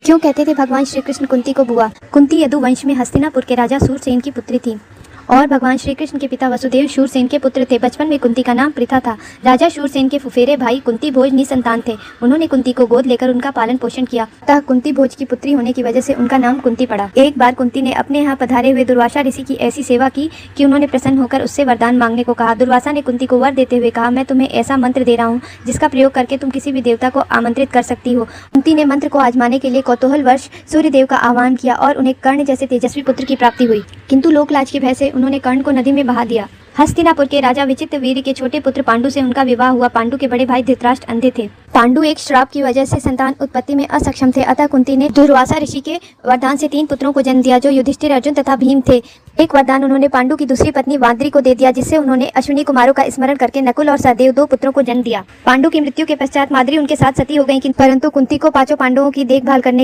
क्यों कहते थे भगवान श्री कृष्ण कुंती को बुआ? कुंती यदु वंश में हस्तिनापुर के राजा सूरसेन की पुत्री थी और भगवान श्री कृष्ण के पिता वसुदेव शूरसेन के पुत्र थे। बचपन में कुंती का नाम पृथा था। राजा शूरसेन के फुफेरे भाई कुंती भोज निसंतान थे। उन्होंने कुंती को गोद लेकर उनका पालन पोषण किया, अतः कुंती भोज की पुत्री होने की वजह से उनका नाम कुंती पड़ा। एक बार कुंती ने अपने यहाँ पधारे हुए दुर्वासा ऋषि की ऐसी सेवा की कि उन्होंने प्रसन्न होकर उससे वरदान मांगने को कहा। दुर्वासा ने कुंती को वर देते हुए कहा, मैं तुम्हें ऐसा मंत्र दे रहा हूँ जिसका प्रयोग करके तुम किसी भी देवता को आमंत्रित कर सकती हो। कुंती ने मंत्र को आजमाने के लिए कौतूहल वर्ष सूर्य देव का आह्वान किया और उन्हें कर्ण जैसे तेजस्वी पुत्र की प्राप्ति हुई, किंतु लोकलाज की भय से उन्होंने कर्ण को नदी में बहा दिया। हस्तिनापुर के राजा विचित्रवीर्य के छोटे पुत्र पांडु से उनका विवाह हुआ। पांडु के बड़े भाई धृतराष्ट्र अंधे थे। पांडु एक श्राप की वजह से संतान उत्पत्ति में असक्षम थे, अतः कुंती ने दुर्वासा ऋषि के वरदान से 3 पुत्रों को जन्म दिया जो युधिष्ठिर, अर्जुन तथा भीम थे। एक वरदान उन्होंने पांडु की दूसरी पत्नी वाद्री को दे दिया, जिससे उन्होंने अश्विनी कुमारों का स्मरण करके नकुल और सहदेव 2 पुत्रों को जन्म दिया। पांडु की मृत्यु के पश्चात माद्री उनके साथ सती हो गई, परंतु कुंती को 5 पांडवों की देखभाल करने